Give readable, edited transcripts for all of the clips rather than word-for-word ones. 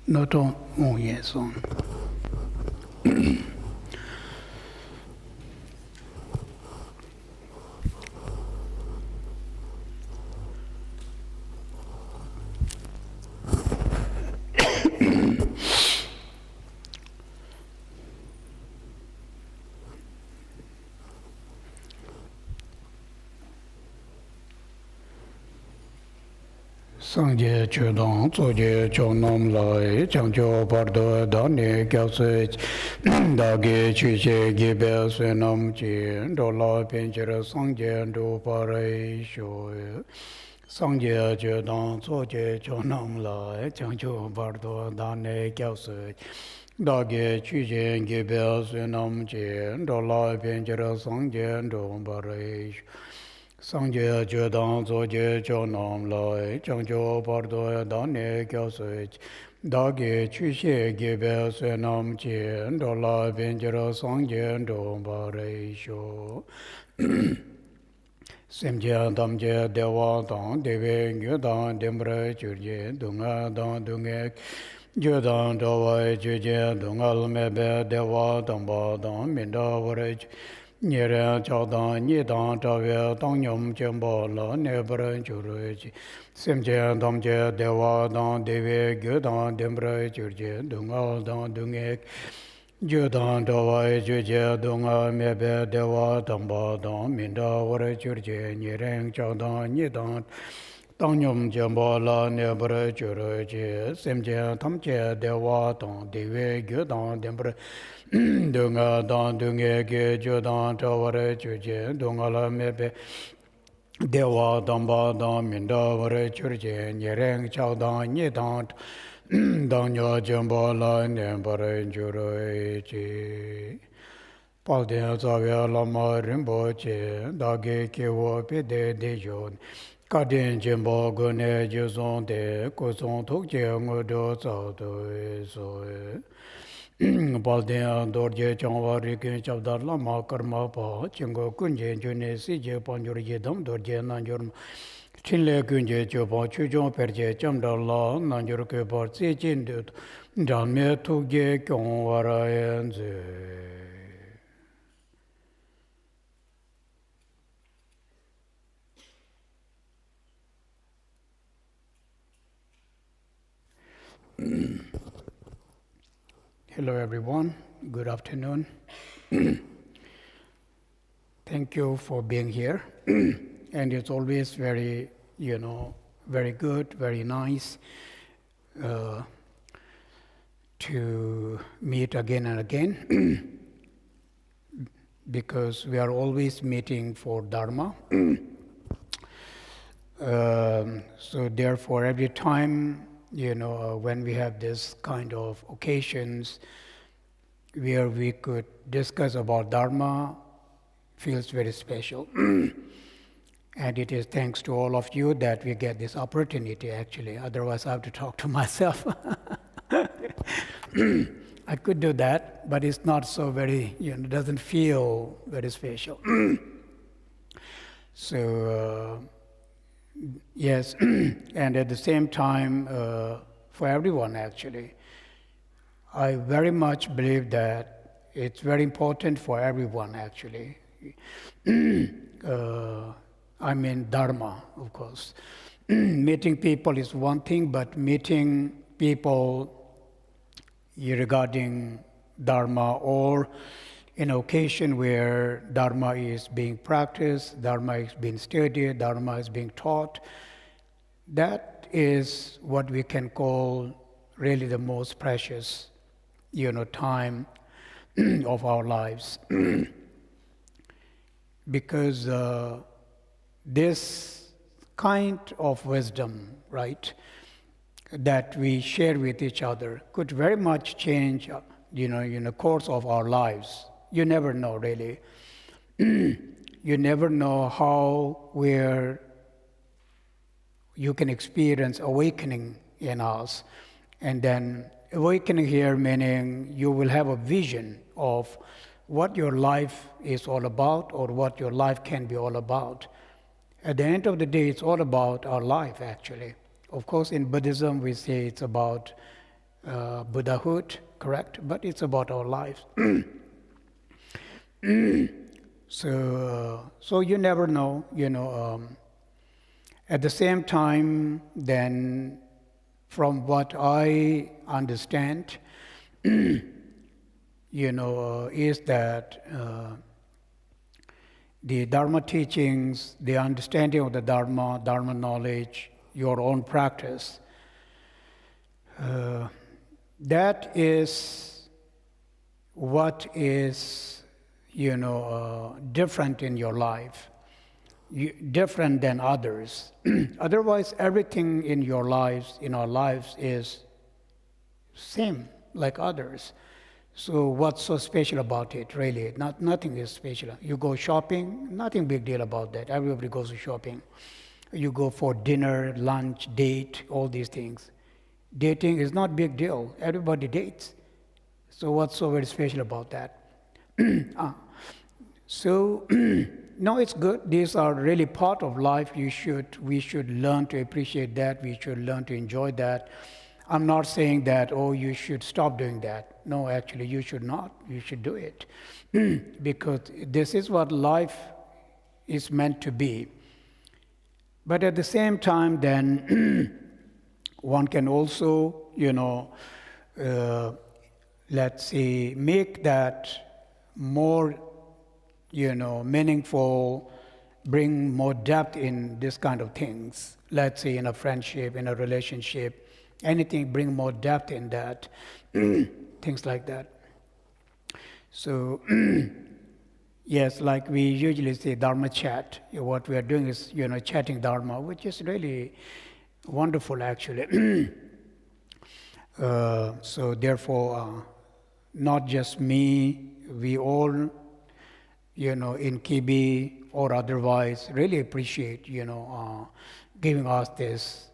Noto Moye Song. Sangye Chudong, Tsoje Chonam Lai, Changcho Pardo, Dani Kyausu, Dagi Chuche Gibe Sunam Chi, Dola Pinchera Sangye Do Pare Sho, Sangye Chudong, Tsoje Chonam Lai, Changcho Pardo, Dani Kyausu, Dagi Chuche Gibe Sunam Chi, Dola Pinchera Sangye Do Pare Sho, Sangye Jodang Zoje Chonam Lai, Changjo Pardo Dane Kyosui, Dagi Chushe Gibe Sunam Chi, Dola Benjara Sangye Dombare Sho. Semje Damje Dewa Dang, Deve Gyudang Dembre Churje, Dunga Dang Dungek, Jodang Dawai Chuje, Dungal Mebe Dewa Damba Dang, Minda Varaj, Nyere Chadang, Nidang Tave, Dang Nyom Chembo La, Nebra Churuj, Semje Damje Dewa Dang, Deve Gyudang Dembre Churje, Dungal Dang Dungek, Jodang Dawai Chuje, Dunga Mebe Dewa Damba Dang, Minda Varaj Churje, Nyere Chadang, Nidang Dang Nyom Chembo La, Nebra Churuj, Semje Tamje Dewa Dang, Deve Gyudang Dembre Dunga Dang Dunge Ge Jodang Taware Chuje, Dunga La Mebe Dewa Damba Dang Minda Vare Churje, Nyereng Chao Dang Nyedang Dang Nyo Jembo La Nembare Juroi Chi Palden Zavya Lama Rimbo Che, Dage Kewo Pede Dejon, Kadin Jembo Gune Jezon De, Kozon Tokje Ngodo Zao Do So Balden Dorje Changwa Rikin Chabdar Lama Karmapa, Chingo Kunje June Sije Panjur Yedam Dorje Nanjur Chinle Kunje Chopa Chujon Perje Chamdar La Nanjur Kebar Sijin Dut Dame Tukje Kyongwara Enze. Hello everyone, good afternoon. Thank you for being here. And it's always very, very good, very nice to meet again and again because we are always meeting for Dharma. So therefore every time when we have this kind of occasions where we could discuss about Dharma, feels very special. And it is thanks to all of you that we get this opportunity actually, otherwise I have to talk to myself. I could do that, but it's not so very, doesn't feel very special. So, yes, and at the same time, for everyone actually, I very much believe that it's very important for everyone actually. I mean Dharma, of course. Meeting people is one thing, but meeting people regarding Dharma or in an occasion where Dharma is being practiced, Dharma is being studied, Dharma is being taught, that is what we can call really the most precious, time of our lives. Because this kind of wisdom, right, that we share with each other could very much change, in the course of our lives. You never know, really. You never know how, where you can experience awakening in us. And then awakening here meaning you will have a vision of what your life is all about or what your life can be all about. At the end of the day, it's all about our life, actually. Of course, in Buddhism, we say it's about Buddhahood, correct? But it's about our lives. So you never know, at the same time, then from what I understand, is that the Dharma teachings, the understanding of the Dharma knowledge, your own practice, that is what is, different in your life, different than others. Otherwise, everything in your lives, in our lives, is same like others. So what's so special about it, really? Nothing is special. You go shopping, nothing big deal about that. Everybody goes to shopping. You go for dinner, lunch, date, all these things. Dating is not big deal. Everybody dates. So what's so very special about that? So, no, it's good. These are really part of life. We should learn to appreciate that. We should learn to enjoy that. I'm not saying that, you should stop doing that. No, actually, you should not. You should do it. Because this is what life is meant to be. But at the same time, then, one can also, let's say, make that more, meaningful, bring more depth in this kind of things. Let's say in a friendship, in a relationship, anything, bring more depth in that, things like that. So, yes, like we usually say, Dharma chat. What we are doing is, chatting Dharma, which is really wonderful, actually. So therefore, not just me, we all, in Kibi or otherwise, really appreciate, giving us this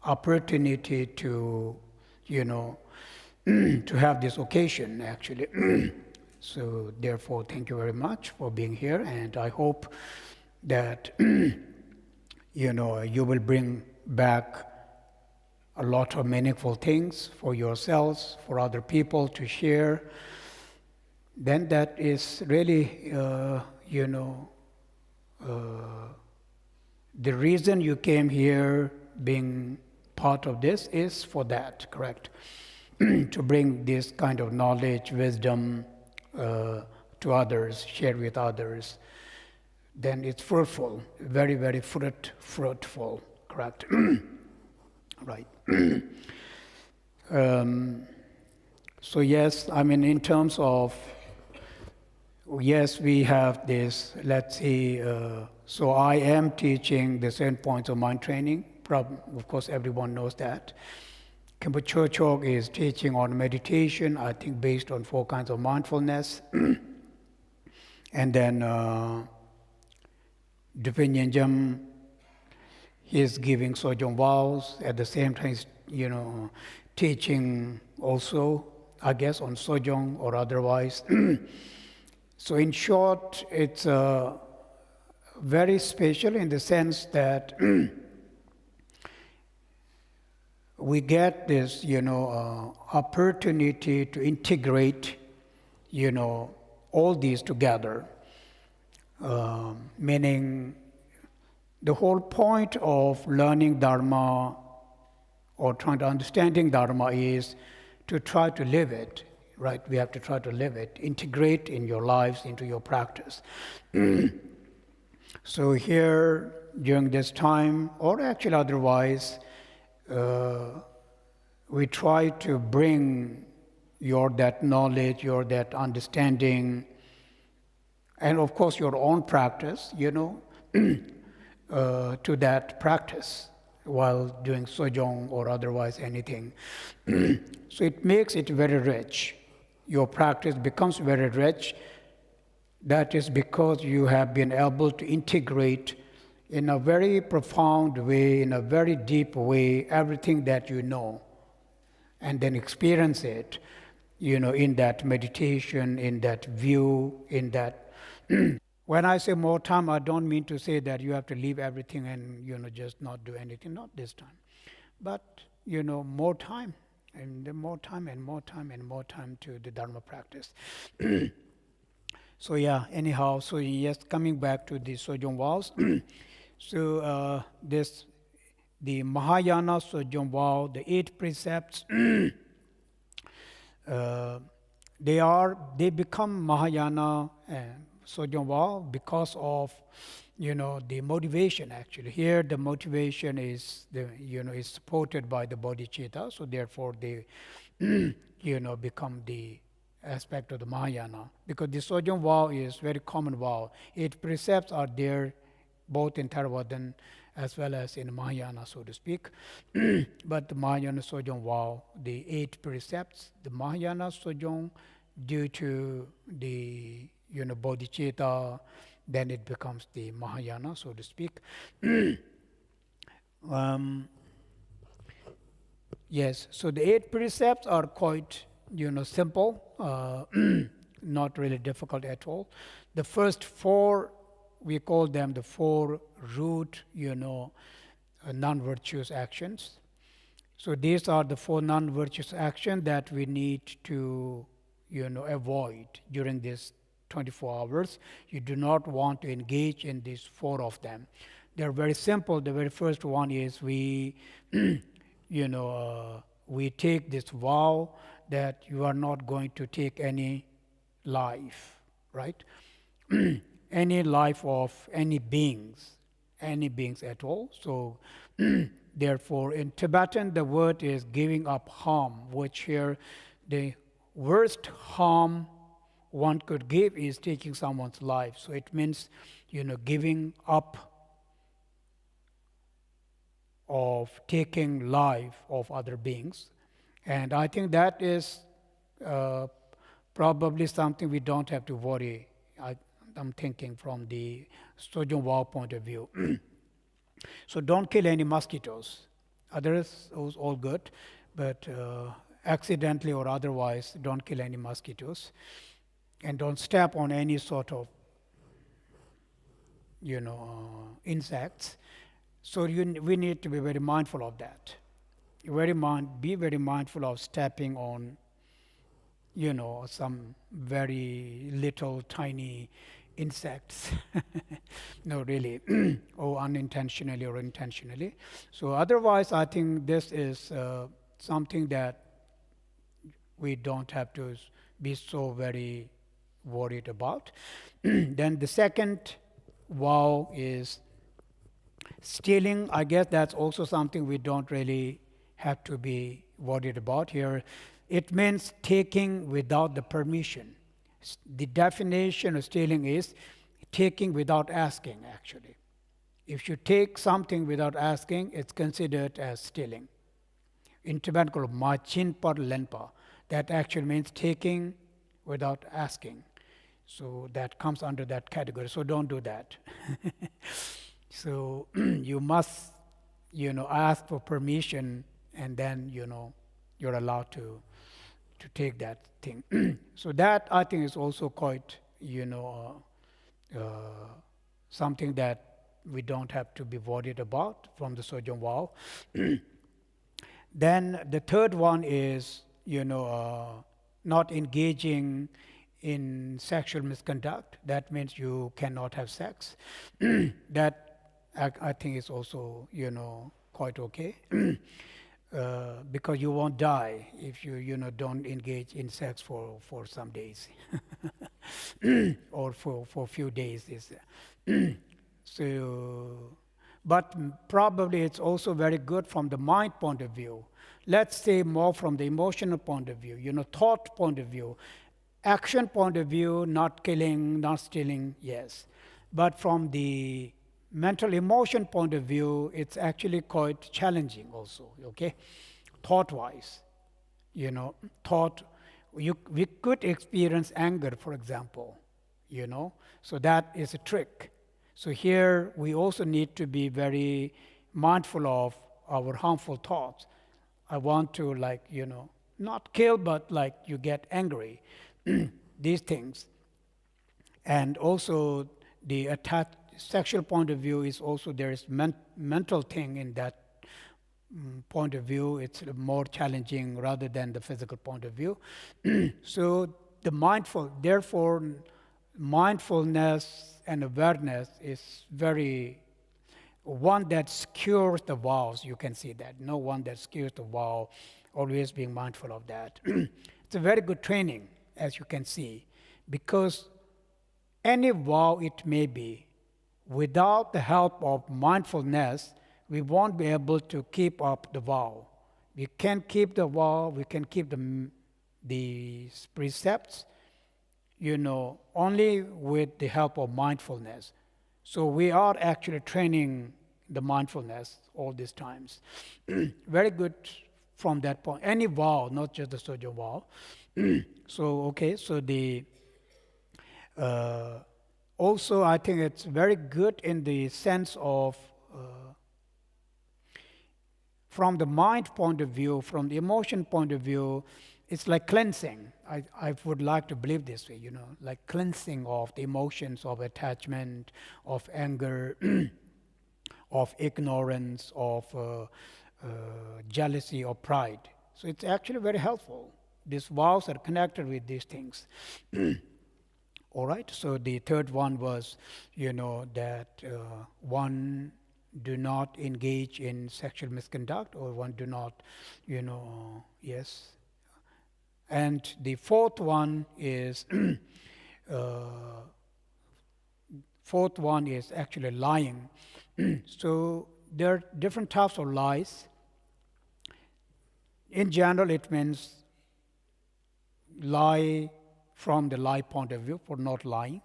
opportunity to, to have this occasion, actually. So therefore, thank you very much for being here, and I hope that, you will bring back a lot of meaningful things for yourselves, for other people to share. Then that is really, the reason you came here, being part of this, is for that, correct? To bring this kind of knowledge, wisdom to others, share with others. Then it's fruitful, very, very fruitful, correct? Right. So yes, I mean, in terms of, yes, we have this, let's see, so I am teaching the 7 points of mind training. Of course, everyone knows that. Khenpo Chok is teaching on meditation, I think based on 4 kinds of mindfulness. And then Dupen Nyenjam, he is giving Sojong vows, at the same time, teaching also, I guess, on Sojong or otherwise. So in short, it's very special in the sense that we get this, opportunity to integrate, all these together. Meaning, the whole point of learning Dharma or trying to understanding Dharma is to try to live it, right? We have to try to live it, integrate in your lives, into your practice. So here, during this time, or actually otherwise, we try to bring that knowledge, that understanding, and of course your own practice, to that practice while doing sojong or otherwise anything. So it makes it very rich. Your practice becomes very rich. That is because you have been able to integrate in a very profound way, in a very deep way, everything that you know, and then experience it, in that meditation, in that view, in that. When I say more time, I don't mean to say that you have to leave everything and, just not do anything, not this time. But, more time, And then more time and more time and more time to the Dharma practice. So yeah, anyhow, so yes, coming back to the Sojong vows. So the Mahayana Sojong vow, the 8 precepts, they become Mahayana Sojong vow because of the motivation. Actually, here the motivation is is supported by the bodhicitta, so therefore they become the aspect of the Mahayana, because the Sojong vow is very common vow. 8 precepts are there both in Theravadan as well as in Mahayana, so to speak. But the Mahayana Sojong vow, the 8 precepts, the Mahayana Sojong, due to the bodhicitta, then it becomes the Mahayana, so to speak. Yes, so the 8 precepts are quite simple, not really difficult at all. The first 4, we call them the 4 root non-virtuous actions. So these are the 4 non-virtuous actions that we need to avoid during this 24 hours. You do not want to engage in these 4 of them. They're very simple. The very first one is we we take this vow that you are not going to take any life, right? Any life of any beings at all. So therefore in Tibetan the word is giving up harm, which here the worst harm one could give is taking someone's life. So it means giving up of taking life of other beings. And I think that is probably something we don't have to worry. I'm thinking from the Sojong vow point of view. So don't kill any mosquitoes. Others, all good, but accidentally or otherwise, don't kill any mosquitoes. And don't step on any sort of insects. So we need to be very mindful of that. Be very mindful of stepping on, some very little tiny insects. No, really, or unintentionally or intentionally. So otherwise, I think this is something that we don't have to be so very worried about. Then the second vow is stealing. I guess that's also something we don't really have to be worried about here. It means taking without the permission. The definition of stealing is taking without asking, actually. If you take something without asking, it's considered as stealing. In Tibetan called machin par lenpa. That actually means taking without asking. So that comes under that category. So don't do that. So you must, ask for permission, and then, you're allowed to take that thing. So that, I think, is also quite, something that we don't have to be worried about from the Sojong vow. Then the third one is, not engaging in sexual misconduct. That means you cannot have sex. That I think is also, quite okay. Because you won't die if you don't engage in sex for some days or for a few days. So, but probably it's also very good from the mind point of view. Let's say more from the emotional point of view, thought point of view. Action point of view, not killing, not stealing, yes. But from the mental emotion point of view, it's actually quite challenging also, okay? Thought-wise, we could experience anger, for example, so that is a trick. So here we also need to be very mindful of our harmful thoughts. I want to not kill, but you get angry, these things. And also the sexual point of view is also there is mental thing in that point of view, it's more challenging rather than the physical point of view. So therefore, mindfulness and awareness is very one that secures the vows. You can see that. No one that secures the vow, always being mindful of that. It's a very good training, as you can see, because any vow it may be, without the help of mindfulness, we won't be able to keep up the vow. We can keep the vow, we can keep the precepts, only with the help of mindfulness. So we are actually training the mindfulness all these times. Very good from that point. Any vow, not just the Sojo vow. So the also I think it's very good in the sense of from the mind point of view, from the emotion point of view, it's like cleansing. I would like to believe this way, like cleansing of the emotions of attachment, of anger, of ignorance, of jealousy or pride. So it's actually very helpful. These vows are connected with these things. All right, so the third one was, that one do not engage in sexual misconduct, or one do not, yes. And the fourth one is, actually lying. So there are different types of lies. In general, it means lie from the lie point of view, for not lying.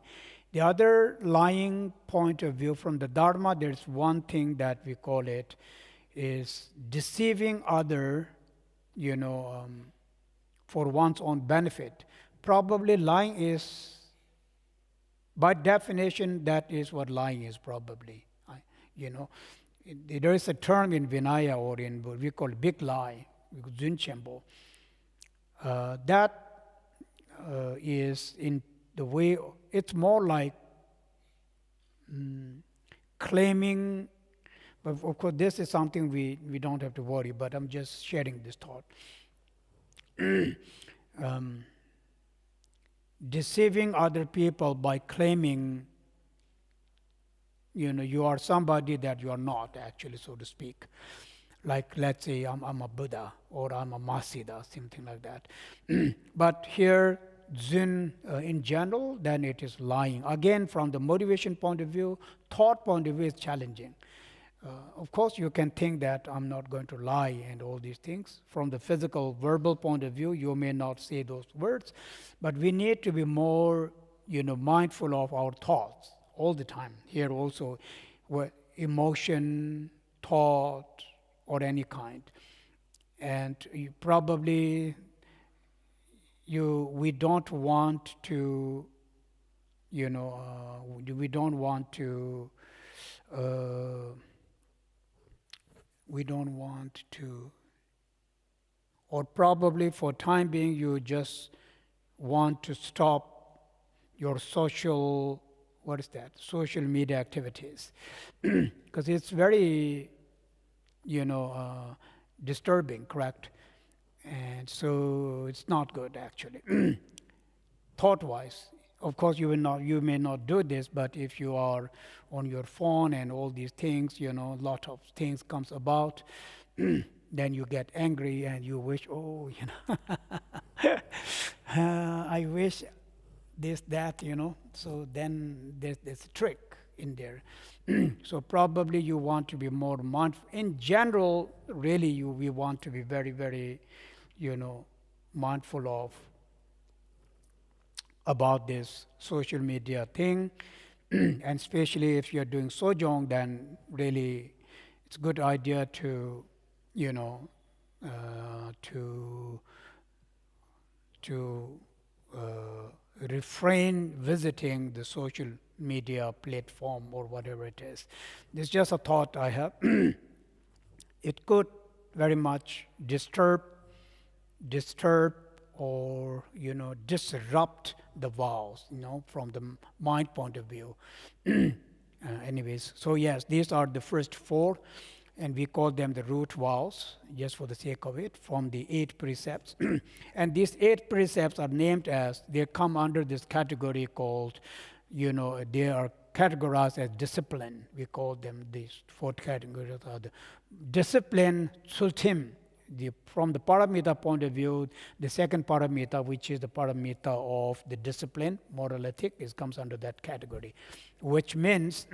The other lying point of view from the Dharma, there's one thing that we call it is deceiving other, for one's own benefit. Probably lying is, by definition, that is what lying is probably. There is a term in Vinaya or in what we call big lie, Khenpo. That is in the way, it's more like claiming, but of course this is something we don't have to worry, but I'm just sharing this thought. Deceiving other people by claiming, you are somebody that you are not actually, so to speak. Like, let's say I'm a Buddha or I'm a Masida, something like that. But here, Zen in general, then it is lying. Again, from the motivation point of view, thought point of view is challenging. Of course, you can think that I'm not going to lie and all these things. From the physical, verbal point of view, you may not say those words, but we need to be more, mindful of our thoughts all the time. Here also, emotion, thought, or any kind. And we don't want to, or probably for time being, you just want to stop your social media activities. Because it's very, disturbing, correct? And so it's not good actually. Thought-wise, of course you may not do this, but if you are on your phone and all these things, a lot of things comes about, then you get angry and you wish, I wish this, that, so then there's a trick in there. So probably you want to be more mindful. In general, really, we want to be very, very, mindful of about this social media thing. And especially if you're doing sojong, then really it's a good idea to, refrain visiting the social media platform or whatever it is. This is just a thought I have. It could very much disturb or disrupt the vows, from the mind point of view. Anyways, so yes, these are the first four. and we call them the root vows, just for the sake of it, from the 8 precepts. And these 8 precepts are named as, they come under this category called, they are categorized as discipline. We call them, these 4 categories are the discipline, sultim. From the paramita point of view, the second paramita, which is the paramita of the discipline, moral ethic, comes under that category, which means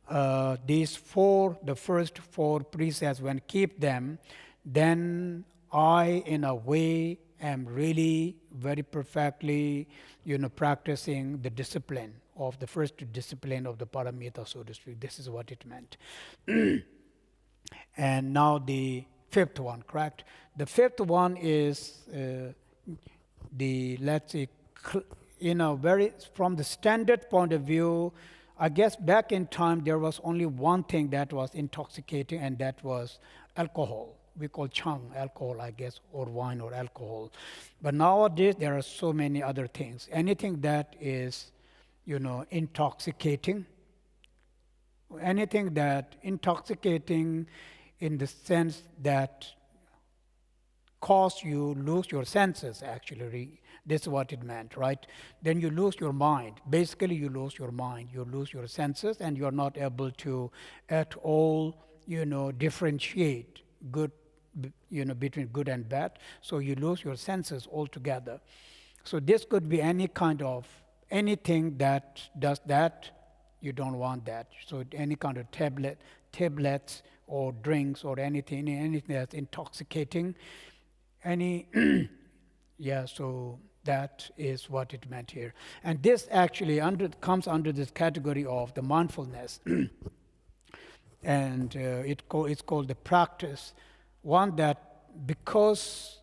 the first 4 precepts, when keep them, then I, in a way, am really very perfectly, practicing the discipline of the first discipline of the paramita, so to speak. This is what it meant. And now the 5th one, correct? The 5th one is let's say, from the standard point of view, I guess back in time there was only one thing that was intoxicating, and that was alcohol. We call chang alcohol, I guess, or wine or alcohol. But nowadays there are so many other things. Anything that is, intoxicating, anything that intoxicating in the sense that cause you lose your senses, actually. This is what it meant, right? Then you lose your mind. Basically, you lose your mind. You lose your senses, and you're not able to at all, differentiate good, between good and bad. So you lose your senses altogether. So this could be any kind of, anything that does that, you don't want that. So any kind of tablets or drinks or anything that's intoxicating, so that is what it meant here. And this actually comes under this category of the mindfulness. And it's called the practice. One that because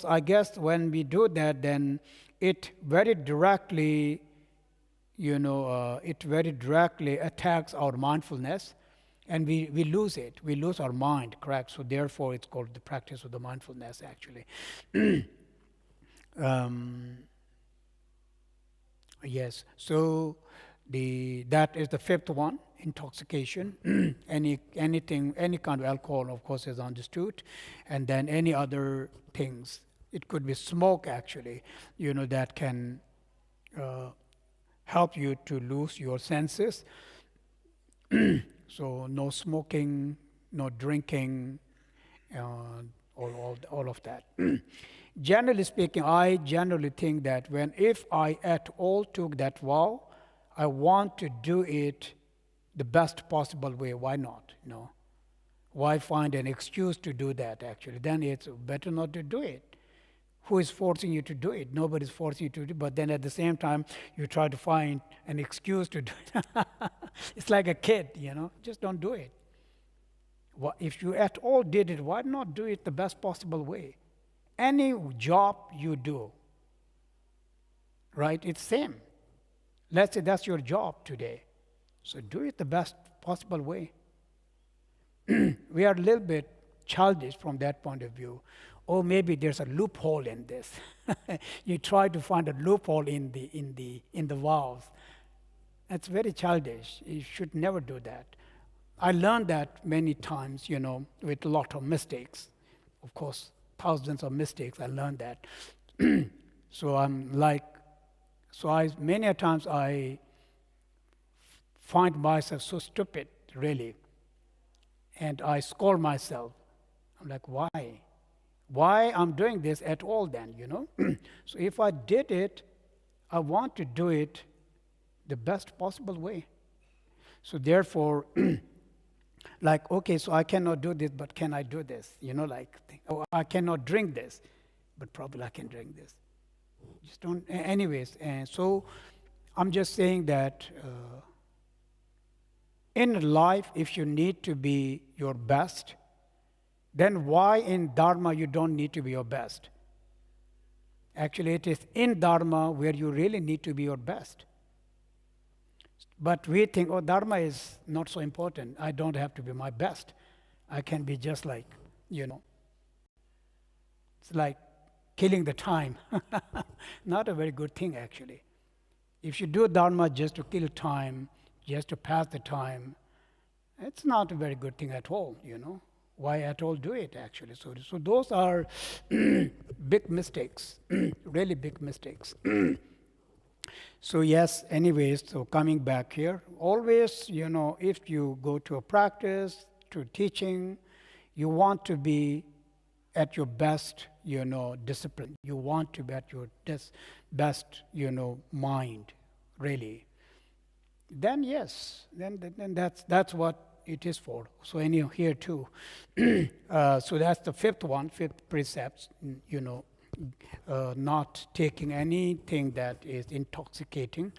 I guess when we do that, then it very directly, attacks our mindfulness, and we lose it. We lose our mind, correct? So therefore, it's called the practice of the mindfulness, actually. Yes. So that is the 5th one, intoxication. Any kind of alcohol, of course, is understood, and then any other things. It could be smoke, actually, that can help you to lose your senses. So no smoking, no drinking, all of that. Generally speaking, I generally think that if I at all took that vow, I want to do it the best possible way. Why not? Why find an excuse to do that, actually? Then it's better not to do it. Who is forcing you to do it? Nobody's forcing you to do it, but then at the same time, you try to find an excuse to do it. It's like a kid, just don't do it. If you at all did it, why not do it the best possible way? Any job you do, right, it's same. Let's say that's your job today. So do it the best possible way. We are a little bit childish from that point of view. Or maybe there's a loophole in this. You try to find a loophole in the vows. That's very childish. You should never do that. I learned that many times, with a lot of mistakes. Of course, thousands of mistakes. I learned that. So many a times I find myself so stupid, really, and I scold myself. I'm like, why? Why I'm doing this at all then, So if I did it, I want to do it the best possible way. So therefore, okay, so I cannot do this, but can I do this? I cannot drink this, but probably I can drink this. Just don't, anyways. And so I'm just saying that in life, if you need to be your best, then why in Dharma you don't need to be your best? Actually, it is in Dharma where you really need to be your best. But we think, Dharma is not so important. I don't have to be my best. I can be just like, it's like killing the time. Not a very good thing, actually. If you do Dharma just to kill time, just to pass the time, it's not a very good thing at all, you know. Why at all do it, actually? So those are big mistakes, really big mistakes. So yes, anyways, so coming back here, always, you know, if you go to a practice, to teaching, you want to be at your best, you know, discipline. You want to be at your best, you know, mind, really. Then yes, then that's what it is for. So anyhow, here too. So that's the fifth precept, you know, not taking anything that is intoxicating.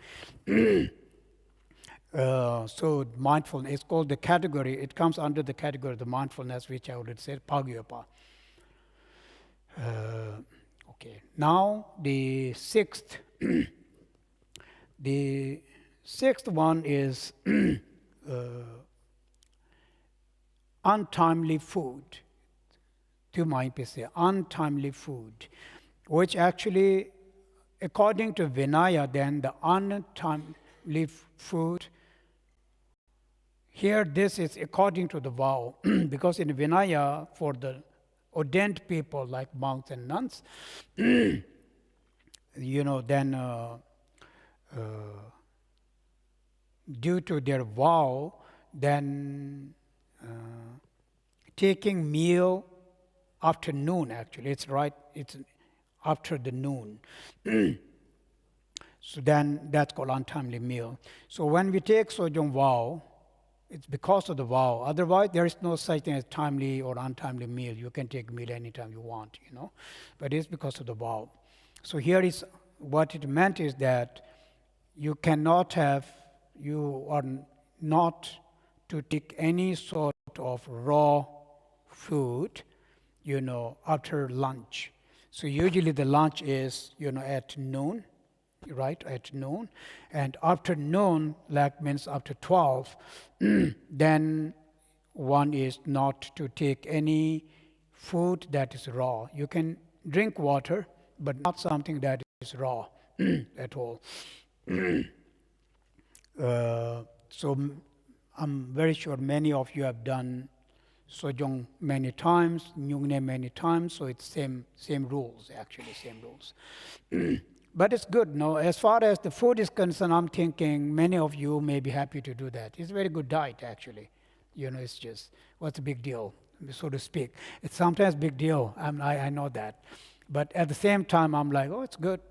So mindfulness is called the category. It comes under the category of the mindfulness, which I already said, pagyapa. Okay. Now the sixth one is untimely food. To my PC, untimely food, which actually, according to Vinaya, then the untimely food, here this is according to the vow, because in Vinaya, for the ordained people like monks and nuns, you know, then due to their vow, then taking meal after noon, actually, it's right, it's after the noon. So then that's called untimely meal. So when we take Sojong vow, it's because of the vow. Otherwise, there is no such thing as timely or untimely meal. You can take meal anytime you want, you know. But it's because of the vow. So here is what it meant is that you cannot have, you are not to take any sort of raw food, you know, after lunch. So usually the lunch is, you know, at noon, right, at noon. And after noon, like means after 12, then one is not to take any food that is raw. You can drink water, but not something that is raw at all. So I'm very sure many of you have done Sojong many times, Nyungne many times, so it's same rules, actually, same rules. But it's good, no? As far as the food is concerned, I'm thinking many of you may be happy to do that. It's a very good diet, actually. You know, it's just, what's the big deal, so to speak? It's sometimes big deal, I know that. But at the same time, I'm like, oh, it's good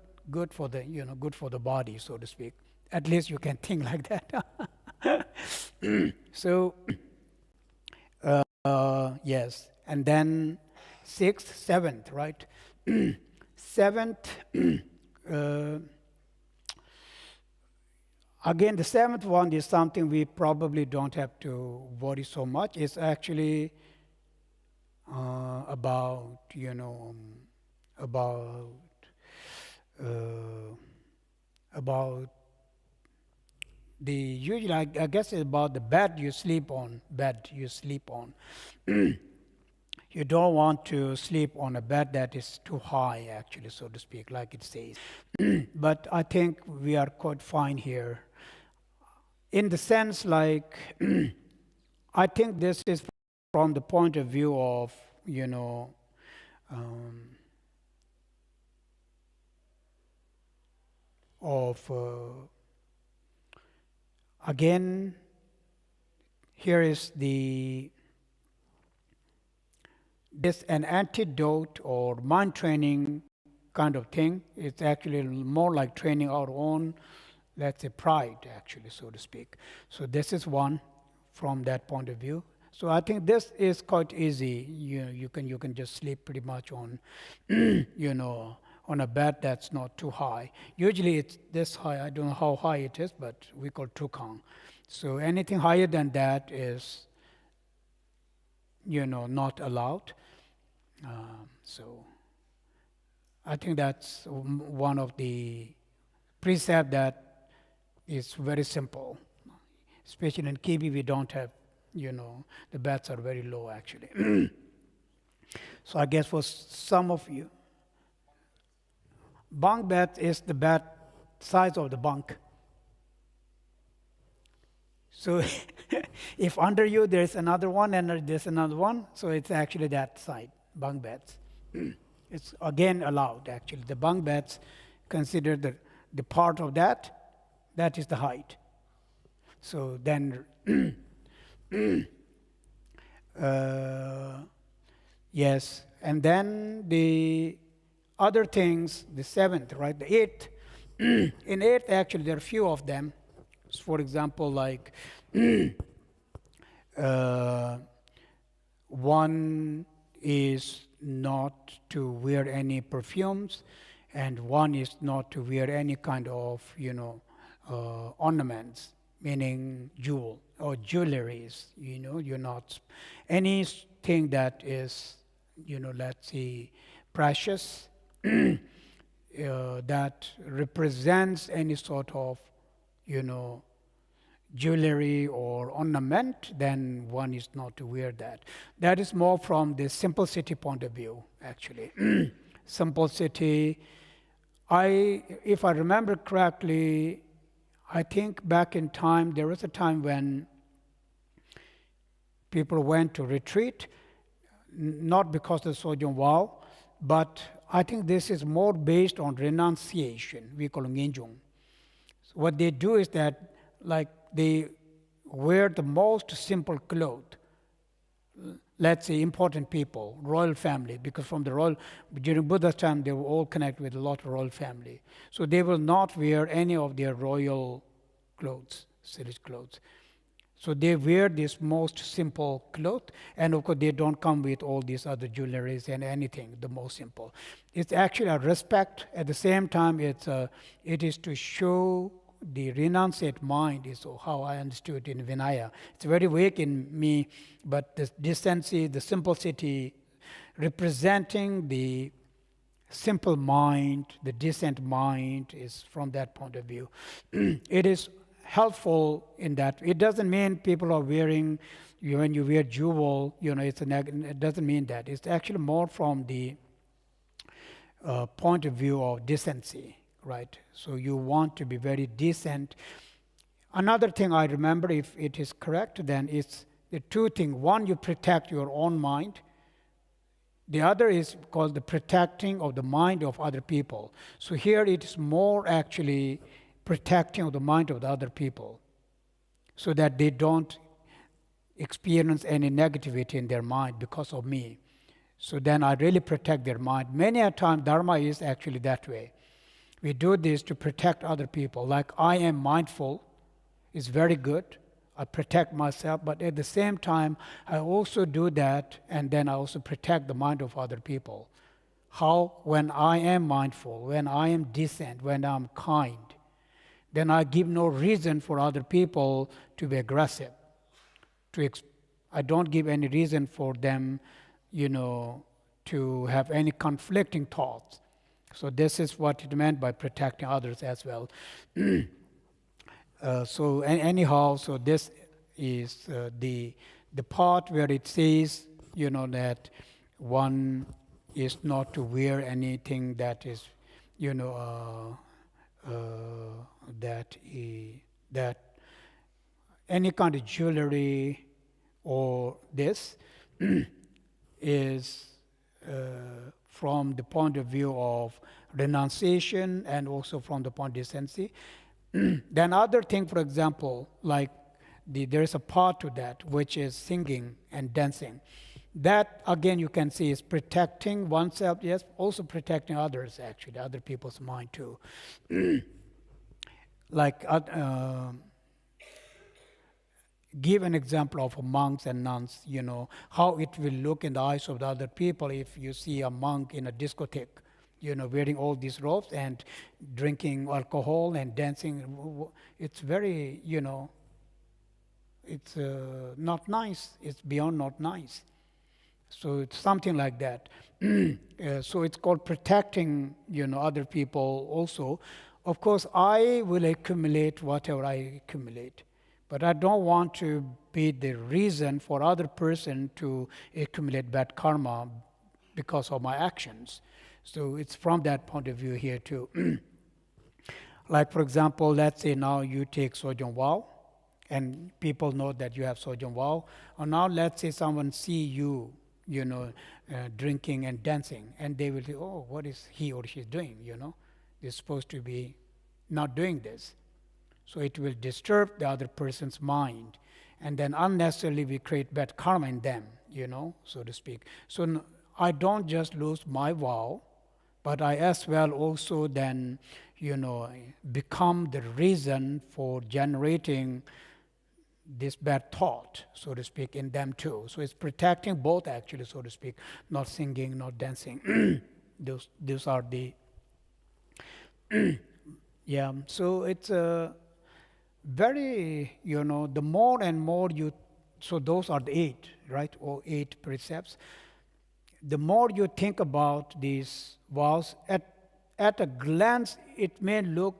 for the, you know, good for the body, so to speak. At least you can think like that. So, yes, and then sixth, seventh, right? Seventh, again, the seventh one is something we probably don't have to worry so much. It's actually about, you know, about the usually, I guess it's about the bed you sleep on. You don't want to sleep on a bed that is too high, actually, so to speak, like it says. But I think we are quite fine here. In the sense, like, I think this is from the point of view of, you know, again, here is this an antidote or mind training kind of thing. It's actually more like training our own, let's say, pride, actually, so to speak. So this is one from that point of view. So I think this is quite easy. You can just sleep pretty much on, you know, on a bed that's not too high. Usually it's this high. I don't know how high it is, but we call tukang. So anything higher than that is, you know, not allowed. So I think that's one of the precepts that is very simple. Especially in Kibi, we don't have, you know, the beds are very low, actually. So I guess for some of you, bunk bed is the bed size of the bunk. So if under you there's another one and there's another one, so it's actually that side, bunk beds. It's again allowed actually. The bunk beds consider the part of that is the height. So then, yes, and then the other things, the seventh, right, the eighth. In eighth, actually, there are few of them. For example, like one is not to wear any perfumes, and one is not to wear any kind of, ornaments, meaning jewel or jewelries. You're not anything that is, let's say, precious, that represents any sort of, jewelry or ornament, then one is not to wear that. That is more from the simplicity point of view, actually. Simplicity. If I remember correctly, I think back in time, there was a time when people went to retreat, not because of Sojong Vow, but I think this is more based on renunciation. We call it Ngenjung. So what they do is that, like, they wear the most simple clothes. Let's say important people, royal family, because during Buddha's time, they were all connected with a lot of royal family. So they will not wear any of their royal clothes, silk clothes. So they wear this most simple cloth, and of course they don't come with all these other jewelries and anything, the most simple. It's actually a respect. At the same time, it is to show the renunciate mind, is how I understood in Vinaya. It's very weak in me, but the decency, the simplicity, representing the simple mind, the decent mind, is from that point of view. It is helpful in that. It doesn't mean people are wearing, when you wear jewel, it doesn't mean that. It's actually more from the point of view of decency, right? So you want to be very decent. Another thing I remember, if it is correct, then it's the two things. One, you protect your own mind. The other is called the protecting of the mind of other people. So here it is more actually protecting of the mind of the other people, so that they don't experience any negativity in their mind because of me. So then I really protect their mind. Many a time Dharma is actually that way. We do this to protect other people. Like I am mindful, is very good. I protect myself, but at the same time, I also do that, and then I also protect the mind of other people. How? When I am mindful, when I am decent, when I'm kind, then I give no reason for other people to be aggressive. I don't give any reason for them, to have any conflicting thoughts. So this is what it meant by protecting others as well. Anyhow, so this is the part where it says, that one is not to wear anything that is, that any kind of jewelry or this is from the point of view of renunciation and also from the point of decency. Then other thing, for example, like there is a part to that which is singing and dancing. That again you can see is protecting oneself, yes, also protecting others, actually, other people's mind too. Like give an example of monks and nuns, how it will look in the eyes of the other people if you see a monk in a discotheque, wearing all these robes and drinking alcohol and dancing. It's very, it's not nice. It's beyond not nice. So it's something like that. So it's called protecting, other people also. Of course, I will accumulate whatever I accumulate, but I don't want to be the reason for other person to accumulate bad karma because of my actions. So it's from that point of view here too. Like for example, let's say now you take Sojong Vow, and people know that you have Sojong vow. Or now let's say someone see you, drinking and dancing, and they will say, oh, what is he or she doing, They're supposed to be not doing this. So it will disturb the other person's mind, and then unnecessarily we create bad karma in them, so to speak. So I don't just lose my vow, but I as well also then, become the reason for generating this bad thought, so to speak, in them too. So it's protecting both actually, so to speak, not singing, not dancing. Those are the, yeah, so it's a very, the more and more so those are the 8, right, or 8 precepts. The more you think about these vows, at a glance, it may look,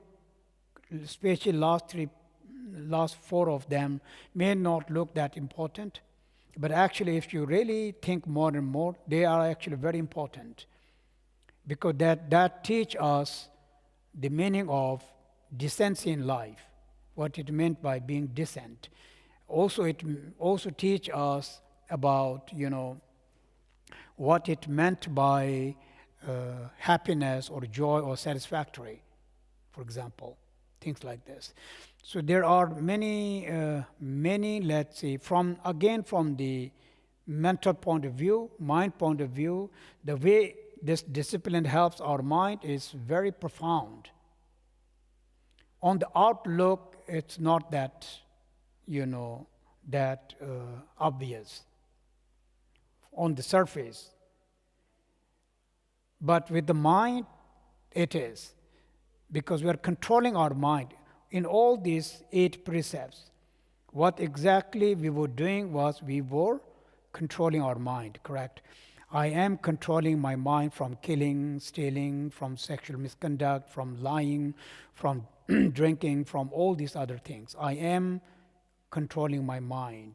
especially last 4 of them, may not look that important. But actually, if you really think more and more, they are actually very important. Because that teach us the meaning of decency in life, what it meant by being decent. Also, it also teach us about, what it meant by happiness or joy or satisfactory, for example, things like this. So there are many, let's say, from the mental point of view, mind point of view, the way this discipline helps our mind is very profound. On the outlook, it's not that, obvious on the surface. But with the mind, it is. Because we are controlling our mind. In all these 8 precepts, what exactly we were doing was we were controlling our mind, correct? I am controlling my mind from killing, stealing, from sexual misconduct, from lying, from drinking, from all these other things. I am controlling my mind.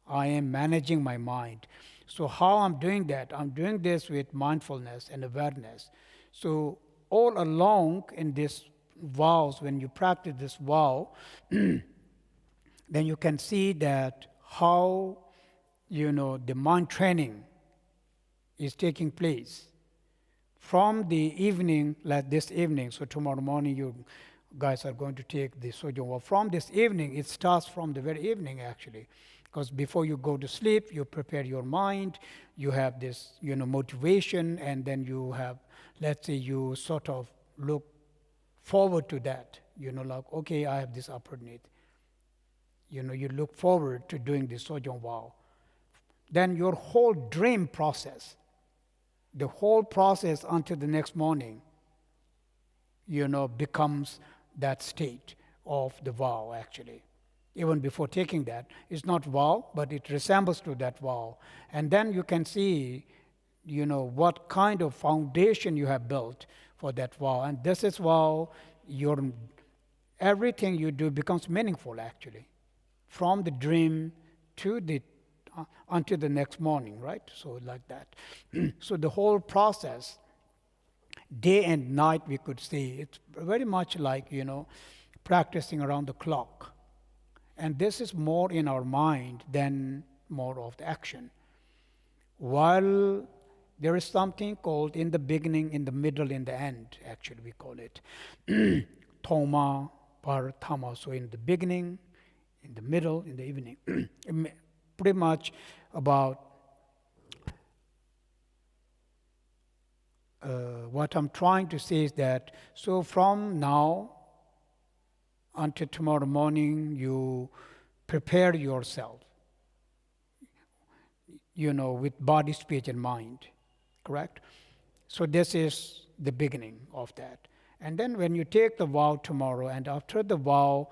I am managing my mind. So how I'm doing that? I'm doing this with mindfulness and awareness. So all along in this vows, when you practice this vow, then you can see that how, the mind training is taking place. From the evening, like this evening, so tomorrow morning you guys are going to take the Sojong vow. From this evening, it starts from the very evening actually. Because before you go to sleep, you prepare your mind, you have this, motivation, and then you have, let's say you sort of look forward to that, like, okay, I have this opportunity. You look forward to doing this Sojong vow. Then your whole dream process, the whole process until the next morning, becomes that state of the vow actually. Even before taking that, it's not vow, but it resembles to that vow. And then you can see, what kind of foundation you have built for that vow. And this is how everything you do becomes meaningful actually. From the dream to until the next morning, right? So like that. So the whole process, day and night we could see, it's very much like, practicing around the clock. And this is more in our mind than more of the action. While there is something called in the beginning, in the middle, in the end, actually we call it. Thoma, par, thama. So in the beginning, in the middle, in the evening. Pretty much about what I'm trying to say is that, so from now until tomorrow morning, you prepare yourself, with body, speech, and mind, correct? So this is the beginning of that. And then when you take the vow tomorrow, and after the vow,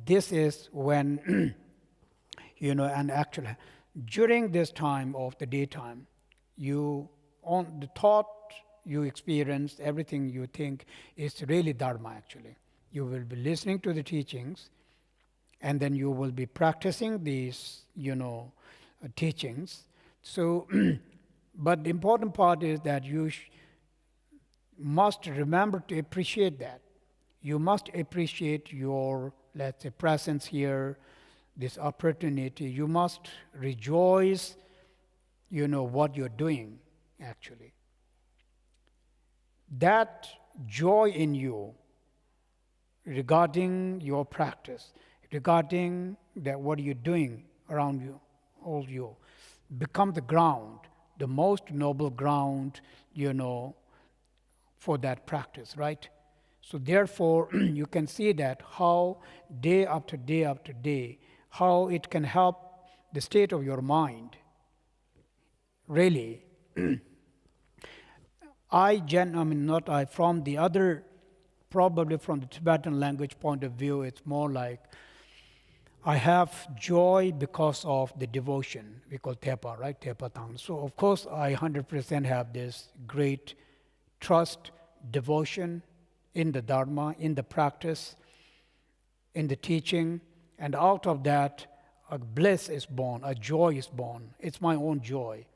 this is when, and actually, during this time of the daytime, on the thought you experience, everything you think is really Dharma actually. You will be listening to the teachings, and then you will be practicing these, teachings. So, but the important part is that you must remember to appreciate that. You must appreciate your, let's say, presence here, this opportunity, you must rejoice, what you're doing, actually. That joy in you regarding your practice, regarding that what you're doing around you, all you, become the ground, the most noble ground, for that practice, right? So therefore, you can see that how day after day after day, how it can help the state of your mind. Really, from the other, probably from the Tibetan language point of view, it's more like I have joy because of the devotion. We call tepa, right? Tepa tang. So of course, I 100% have this great trust, devotion in the Dharma, in the practice, in the teaching, and out of that, a bliss is born, a joy is born. It's my own joy.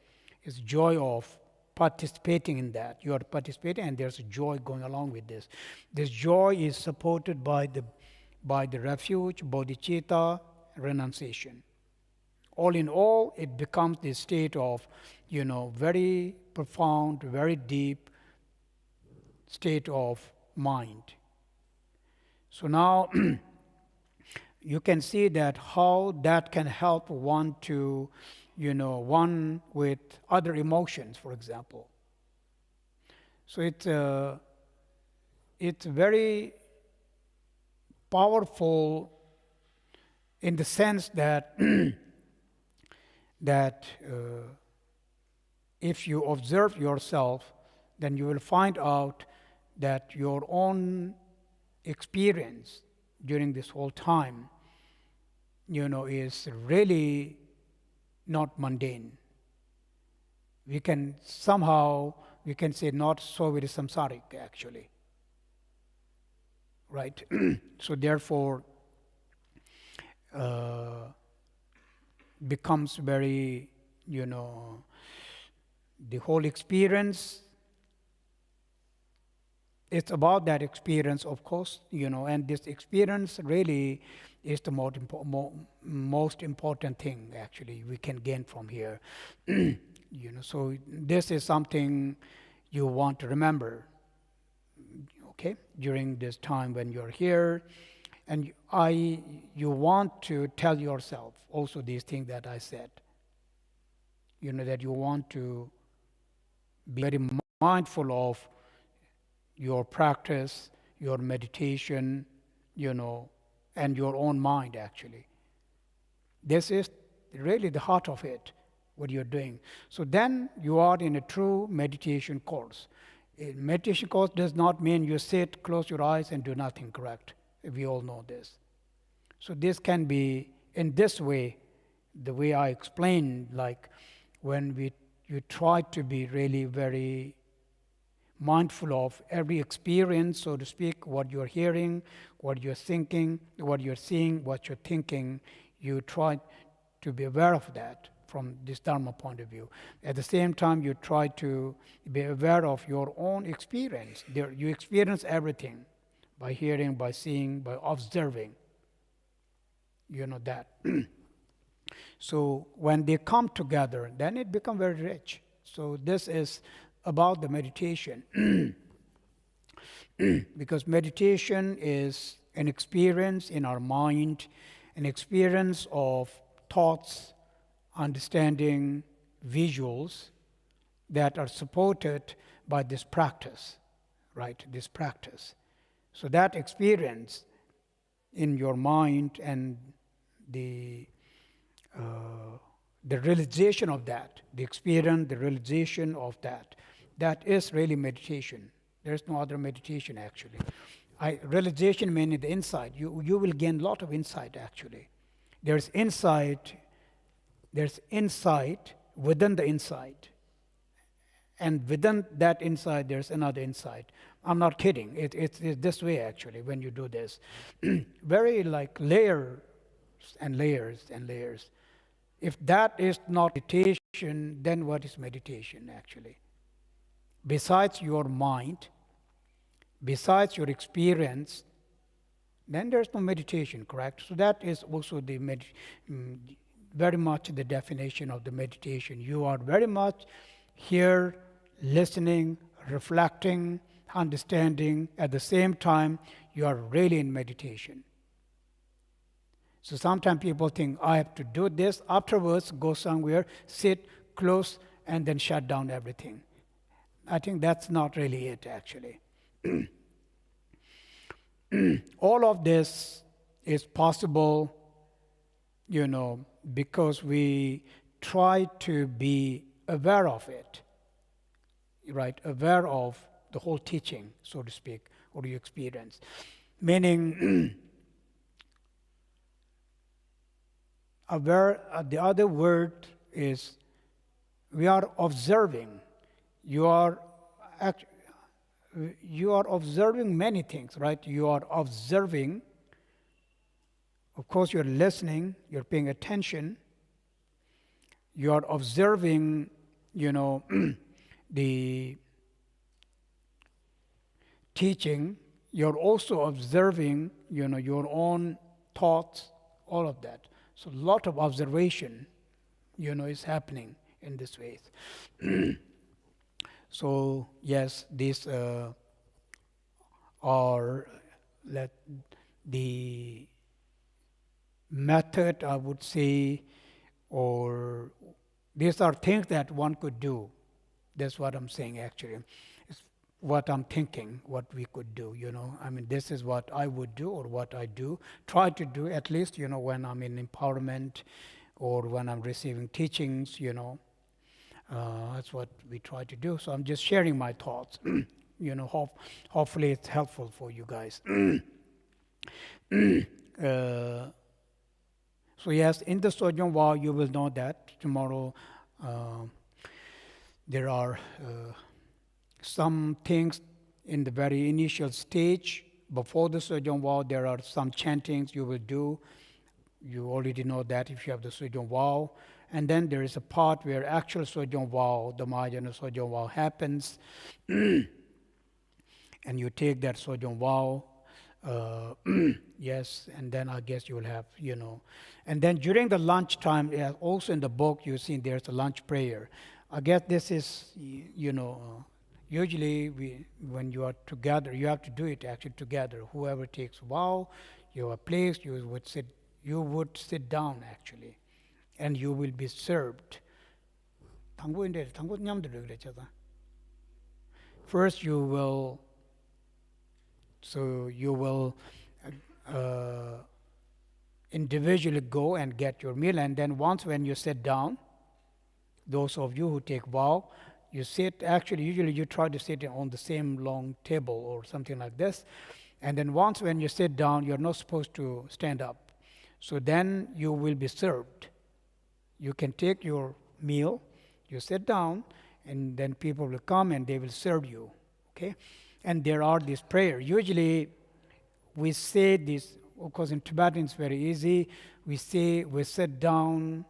It's joy of participating in that. You are participating, and there's a joy going along with this. This joy is supported by the refuge, bodhicitta, renunciation. All in all, it becomes this state of, very profound, very deep state of mind. So now you can see that how that can help one to, one with other emotions, for example. So it's very powerful in the sense that if you observe yourself, then you will find out that your own experience during this whole time, is really not mundane. We can say not so very samsaric, actually. Right? So therefore, becomes very, the whole experience, it's about that experience, of course, and this experience really is the most important thing, actually, we can gain from here. So this is something you want to remember, okay, during this time when you're here, and you want to tell yourself also these things that I said, that you want to be very mindful of your practice, your meditation, and your own mind, actually. This is really the heart of it, what you're doing. So then you are in a true meditation course. A meditation course does not mean you sit, close your eyes, and do nothing, correct? We all know this. So this can be, in this way, the way I explained, like when you try to be really very mindful of every experience, so to speak, what you're hearing, what you're thinking, what you're seeing, what you're thinking, you try to be aware of that from this Dharma point of view. At the same time, you try to be aware of your own experience. You experience everything by hearing, by seeing, by observing. That. So when they come together, then it becomes very rich. So this is about the meditation. Because meditation is an experience in our mind, an experience of thoughts, understanding, visuals that are supported by this practice, right? This practice. So that experience in your mind and the realization of that, the experience, the realization of that is really meditation. There's no other meditation, actually. Realization meaning the insight. You will gain a lot of insight, actually. There's insight within the insight. And within that insight, there's another insight. I'm not kidding. It's this way, actually, when you do this. Very like layers and layers and layers. If that is not meditation, then what is meditation, actually? Besides your mind, besides your experience, then there's no meditation, correct? So that is also the very much the definition of the meditation. You are very much here, listening, reflecting, understanding. At the same time, you are really in meditation. So sometimes people think, I have to do this, afterwards go somewhere, sit, close, and then shut down everything. I think that's not really it, actually. All of this is possible, because we try to be aware of it, right? Aware of the whole teaching, so to speak, or your experience. Meaning, aware, the other word is we are observing. You are observing many things, right? You are observing. Of course, you're listening, you're paying attention. You are observing, the teaching. You're also observing, your own thoughts, all of that. So a lot of observation, is happening in this way. So yes, these are the method, I would say, or these are things that one could do. That's what I'm saying, actually. It's what I'm thinking, what we could do, I mean, this is what I would do or what I do. Try to do at least, when I'm in empowerment or when I'm receiving teachings, that's what we try to do. So I'm just sharing my thoughts. Hopefully it's helpful for you guys. So yes, in the Sojong Vow, you will know that tomorrow there are some things in the very initial stage. Before the Sojong Vow, there are some chantings you will do. You already know that if you have the Sojong Vow. And then there is a part where actual Sojong Vow, the Mahayana Sojong Vow happens. And you take that Sojong Vow. Yes, and then I guess you will have, And then during the lunch time, also in the book, you see there's a lunch prayer. I guess this is, usually when you are together, you have to do it actually together. Whoever takes vow, you are placed, you would sit down actually, and you will be served. First you will individually go and get your meal, and then once when you sit down, those of you who take vow, you sit, actually usually you try to sit on the same long table or something like this, and then once when you sit down, you're not supposed to stand up. So then you will be served. You can take your meal, you sit down, and then people will come and they will serve you, okay? And there are these prayers. Usually we say this, of course in Tibetan it's very easy. We sit down,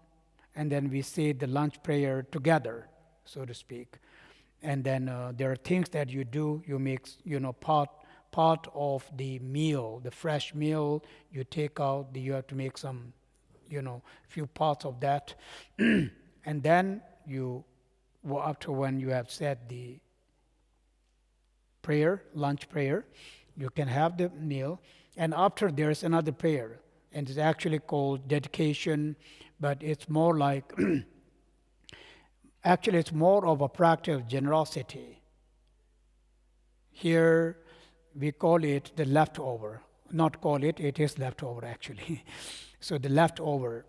and then we say the lunch prayer together, so to speak. And then there are things that you do. You make, part of the meal, the fresh meal, you take out, you have to make some, few parts of that. And then after when you have said the prayer, lunch prayer, you can have the meal. And after there's another prayer, and it's actually called dedication, but it's more like, actually it's more of a practice of generosity. Here we call it the leftover. Not call it, it is leftover actually. So the leftover,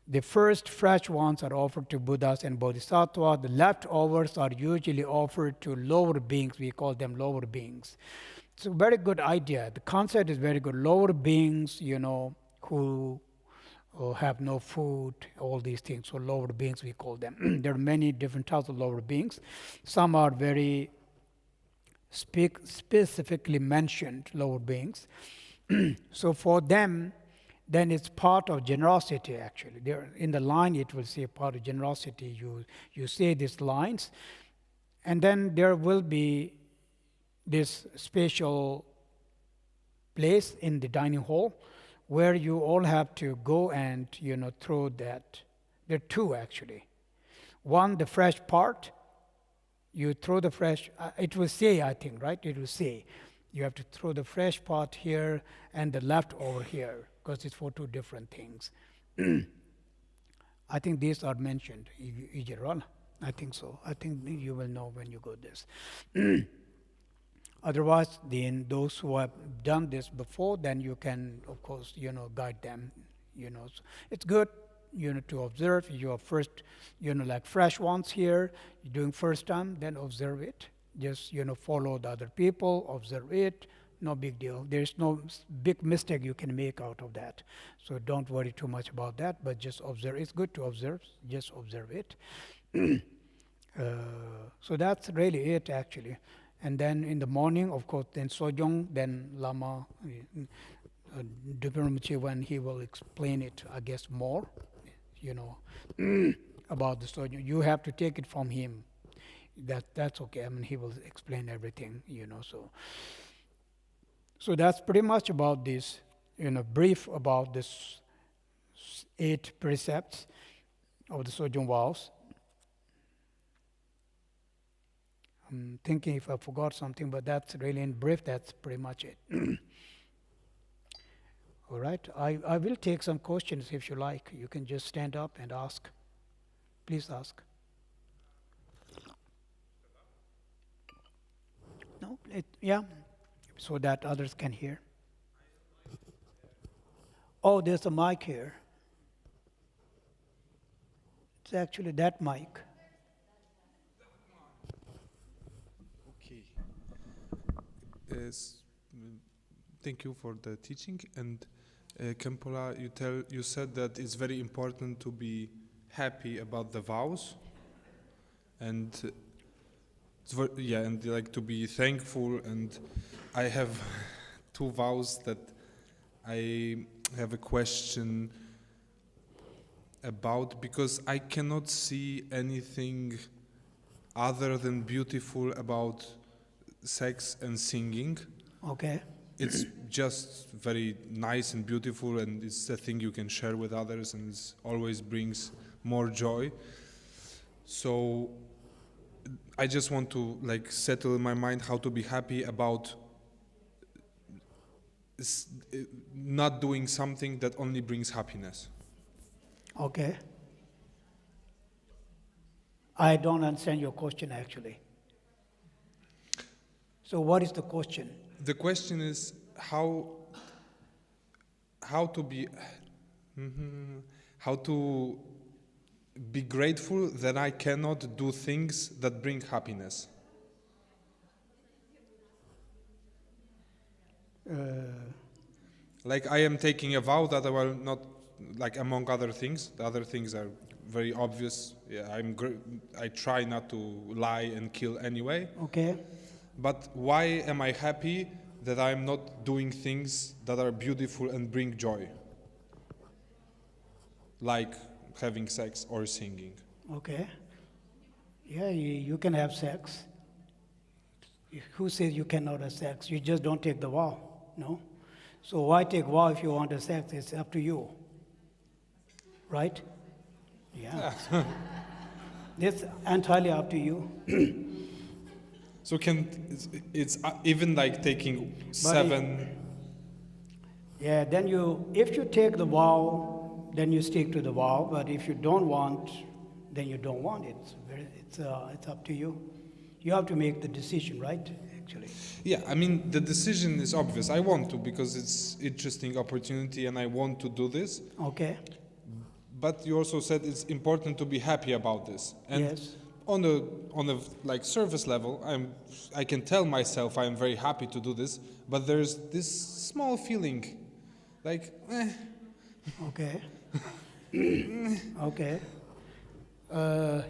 the first fresh ones are offered to Buddhas and Bodhisattvas. The leftovers are usually offered to lower beings. We call them lower beings. It's a very good idea. The concept is very good. Lower beings, who have no food, all these things. So lower beings, we call them. There are many different types of lower beings. Some are very specifically mentioned lower beings. So for them, then it's part of generosity actually. There in the line it will say part of generosity. You say these lines, and then there will be this special place in the dining hall where you all have to go and, throw that. There are two actually. One, the fresh part, you throw the fresh, it will say, I think, right? It will say, you have to throw the fresh part here and the leftover here, because it's for two different things. I think these are mentioned, Ijiral. I think so. I think you will know when you go this. Otherwise, then those who have done this before, then you can, of course, guide them. So it's good, to observe. You are first, like fresh ones here. You're doing first time, then observe it. Just follow the other people, observe it. No big deal. There's no big mistake you can make out of that. So don't worry too much about that. But just observe. It's good to observe. Just observe it. So that's really it, actually. And then in the morning, of course, then Sojong, then Lama, Dupurumchi, when he will explain it, I guess, more, about the Sojong. You have to take it from him. That's okay. I mean, he will explain everything, So that's pretty much about this, brief about this 8 precepts of the Sojong vows. I'm thinking if I forgot something, but that's really in brief, that's pretty much it. All right, I will take some questions if you like. You can just stand up and ask. Please ask. No, yeah, so that others can hear. Oh, there's a mic here. It's actually that mic. Okay. Thank you for the teaching. And Khenpo, you said that it's very important to be happy about the vows, and and like to be thankful. And I have 2 vows that I have a question about, because I cannot see anything other than beautiful about sex and singing. Okay. It's just very nice and beautiful, and it's a thing you can share with others, and it always brings more joy. So I just want to settle in my mind how to be happy about not doing something that only brings happiness. Okay. I don't understand your question, actually. So what is the question? The question is how to be grateful that I cannot do things that bring happiness. Like I am taking a vow that I will not, among other things. The other things are very obvious. Yeah, I try not to lie and kill anyway. Okay. But why am I happy that I'm not doing things that are beautiful and bring joy? Like having sex or singing. Okay. Yeah, you can have sex. Who says you cannot have sex? You just don't take the vow, no? So why take vow if you want to have sex? It's up to you, right? Yeah. It's entirely up to you. So it's even like taking 7. Yeah, then if you take the vow, then you stick to the vow. But if you don't want, then you don't want it. It's up to you. You have to make the decision, right? Actually. Yeah, I mean the decision is obvious. I want to, because it's interesting opportunity and I want to do this. Okay. But you also said it's important to be happy about this. And yes. On a surface level, I can tell myself I am very happy to do this, but there's this small feeling, Okay. Okay.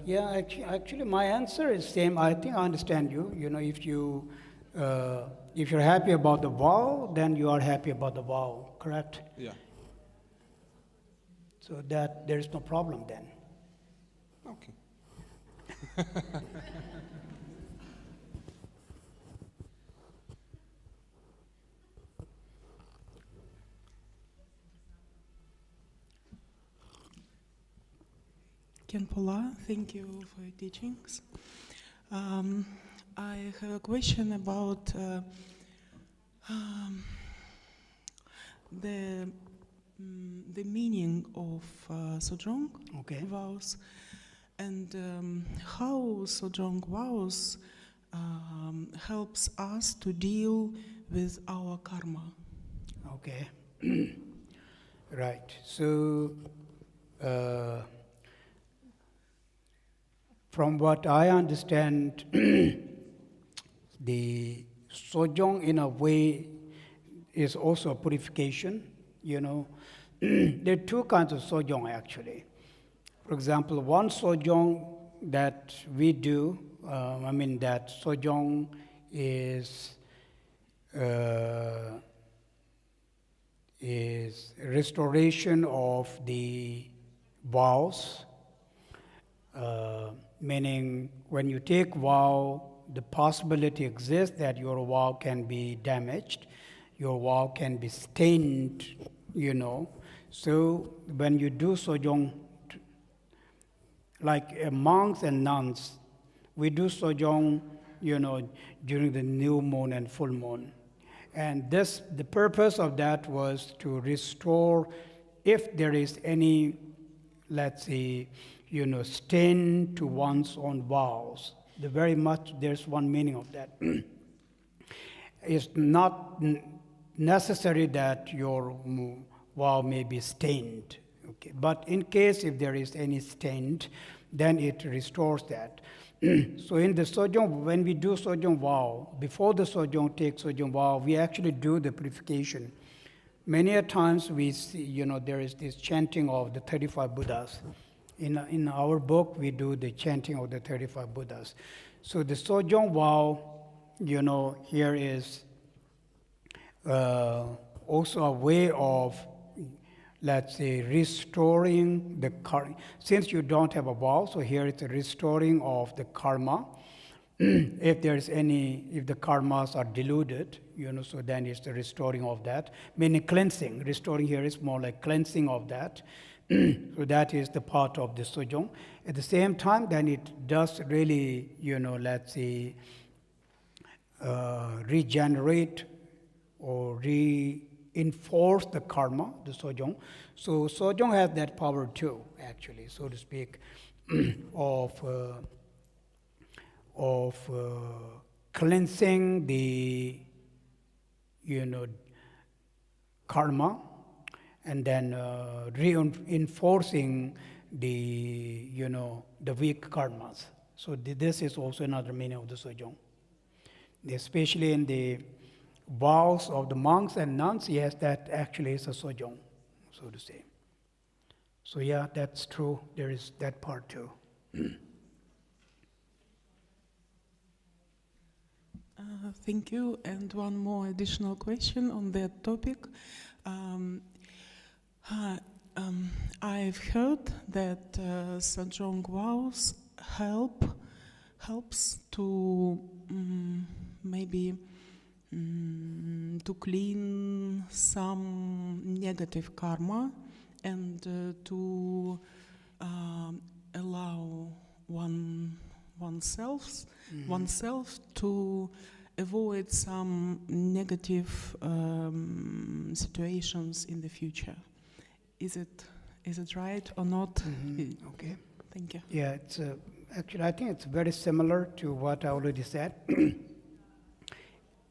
Yeah, actually, my answer is same. I think I understand you. If you're happy about the vow, then you are happy about the vow, correct? Yeah. So that there is no problem then. Okay. Khenpo, thank you for your teachings. I have a question about the meaning of Sojong Okay. vows and how Sojong vows helps us to deal with our karma. Okay. Right. So, from what I understand, the Sojong in a way is also a purification, you know. There are two kinds of Sojong actually. For example, one Sojong that we do, that Sojong is restoration of the vows, meaning when you take vow, the possibility exists that your vow can be damaged, your vow can be stained, you know. So when you do Sojong, like monks and nuns, we do Sojong, you know, during the new moon and full moon. And this, the purpose of that was to restore, if there is any, let's say, you know, stain to one's own vows. There's one meaning of that. It's not necessary that your vow may be stained. Okay. But in case if there is any stain, then it restores that. So in the Sojong, when we do Sojong vow, before the Sojong take Sojong vow, we actually do the purification. Many a times we see, you know, there is this chanting of the 35 Buddhas. In our book, we do the chanting of the 35 Buddhas. So the Sojong vow, you know, here is also a way of, let's say, restoring the karma. Since you don't have a vow, so here it's a restoring of the karma. If there's if the karmas are diluted, you know, so then it's the restoring of that. Meaning cleansing. Restoring here is more like cleansing of that. So that is the part of the Sojong. At the same time, then it does really, you know, let's say, regenerate or reinforce the karma, the Sojong. So Sojong has that power too, actually, so to speak, of cleansing the, you know, karma, and then reinforcing the, you know, the weak karmas. So this is also another meaning of the Sojong. Especially in the vows of the monks and nuns, yes, that actually is a Sojong, so to say. So yeah, that's true. There is that part too. Thank you. And one more additional question on that topic. I've heard that Sojong vows helps to maybe to clean some negative karma and to allow oneself to avoid some negative situations in the future. Is it right or not? Mm-hmm. Okay. Thank you. Yeah, it's actually, I think it's very similar to what I already said.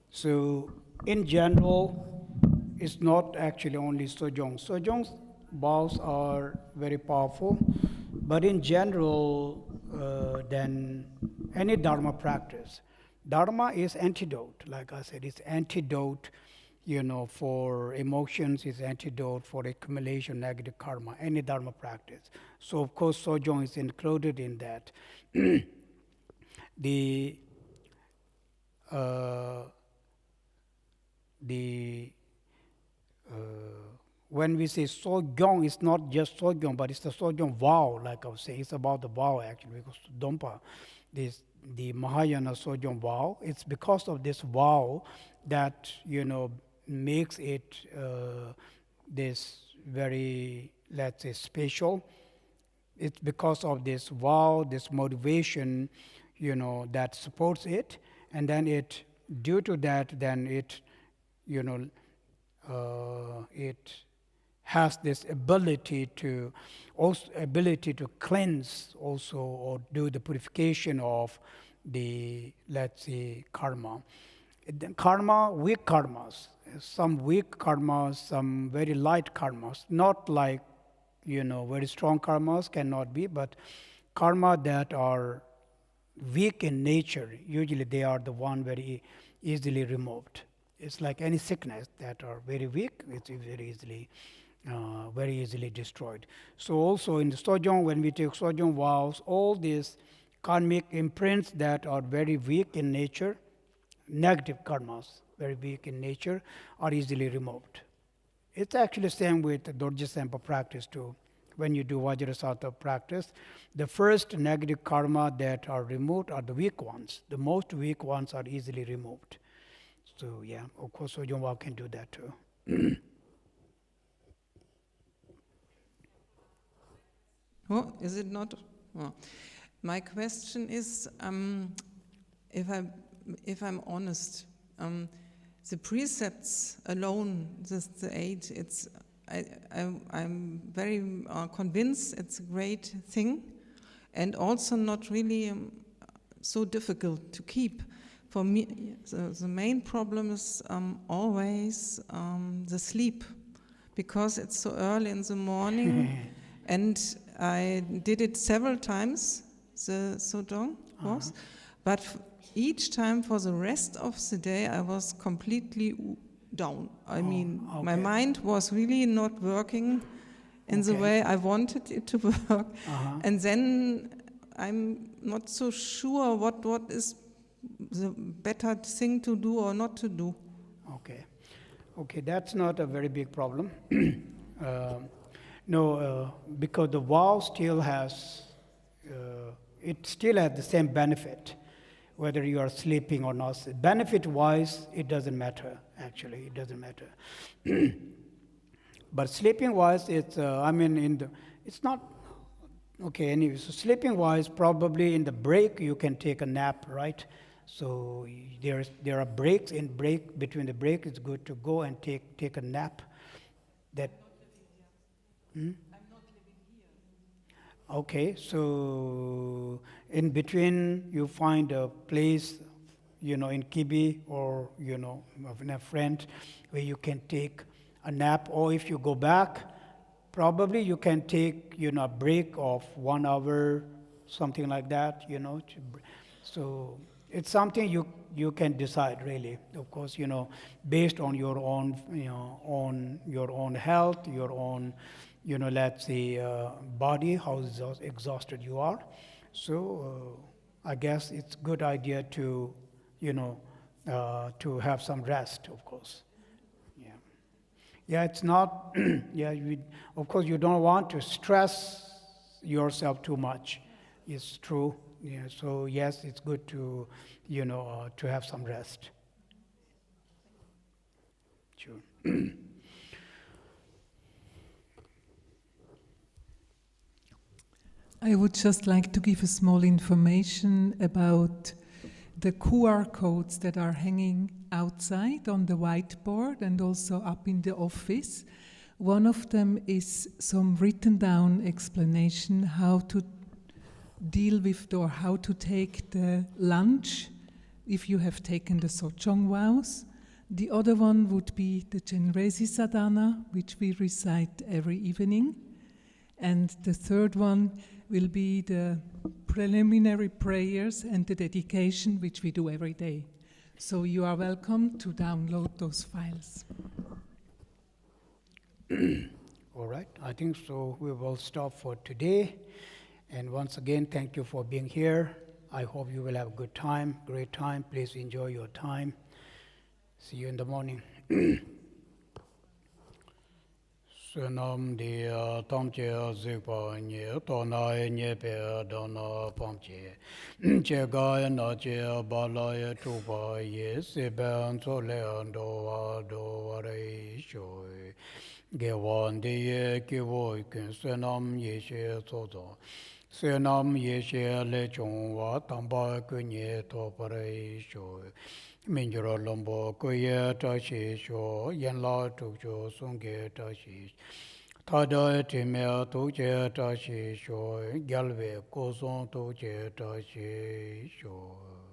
So in general, it's not actually only Sojong. Sojong's vows are very powerful, but in general, then any Dharma practice. Dharma is antidote, like I said, it's antidote, you know, for emotions, it's antidote for accumulation negative karma, any Dharma practice. So of course Sojong is included in that. When we say Sojong, it's not just Sojong, but it's the Sojong vow, like I was saying. It's about the vow actually, because Dompa, the Mahayana Sojong vow, it's because of this vow that, you know, makes it this very, let's say, special, it's because of this vow, this motivation, that supports it, and then due to that, then it, it has this ability to cleanse also, or do the purification of the, let's say, karma. Karma, weak karmas, some weak karmas, some very light karmas, not like, very strong karmas cannot be, but karma that are weak in nature, usually they are the one very easily removed. It's like any sickness that are very weak, it's very easily destroyed. So also in the Sojong, when we take Sojong vows, all these karmic imprints that are very weak in nature, negative karmas, very weak in nature, are easily removed. It's actually the same with Dorje Sempa practice too. When you do Vajrasattva practice, the first negative karma that are removed are the weak ones. The most weak ones are easily removed. So yeah, of course, Sojong vow can do that too. Oh, is it not? Oh. My question is, if I'm honest, the precepts alone, the 8, I'm very convinced it's a great thing, and also not really so difficult to keep. For me, the main problem is always the sleep, because it's so early in the morning, and I did it several times, the Sojong was, but each time for the rest of the day I was completely down. I mean, my mind was really not working in the way I wanted it to work. And then I'm not so sure what is the better thing to do or not to do. Okay, that's not a very big problem. No, because the vow still has, it still has the same benefit, whether you are sleeping or not. Benefit-wise, it doesn't matter, actually, it doesn't matter. But sleeping-wise, it's, it's not, okay, anyway, so sleeping-wise, probably in the break, you can take a nap, right? So there are breaks, between the break, it's good to go and take a nap. That. I'm not living here. Okay, so in between you find a place, in Kibi, or, in a friend where you can take a nap, or if you go back, probably you can take, a break of 1 hour, something like that, So it's something you can decide, really. Of course, based on your own, on your own health, your own, let's say, body, how exhausted you are. So I guess it's a good idea to, to have some rest, of course. Yeah, it's not, of course, you don't want to stress yourself too much. It's true. Yeah, so yes, it's good to, to have some rest. Sure. I would just like to give a small information about the QR codes that are hanging outside on the whiteboard and also up in the office. One of them is some written down explanation how to deal with or how to take the lunch if you have taken the Sojong vows. The other one would be the Chenrezig Sadhana, which we recite every evening. And the third one will be the preliminary prayers and the dedication, which we do every day. So you are welcome to download those files. All right, I think so. We will stop for today. And once again, thank you for being here. I hope you will have a good time, great time. Please enjoy your time. See you in the morning. Sunam dia tamche zikpa nye tona nye pe dana pamche che ga na che bala ye tupa ye se ban so le ando wa do wa re shoi ge wan de ye ge wo kun se nam ye she zo zo se nam ye she le chong wa tam ba ku nye to pa re sho min jo lom bo ko ye ta shi sho yan la tu jo sung ge ta shi ta da ti me tu je ta shi sho gyal ve ko song tu je ta shi sho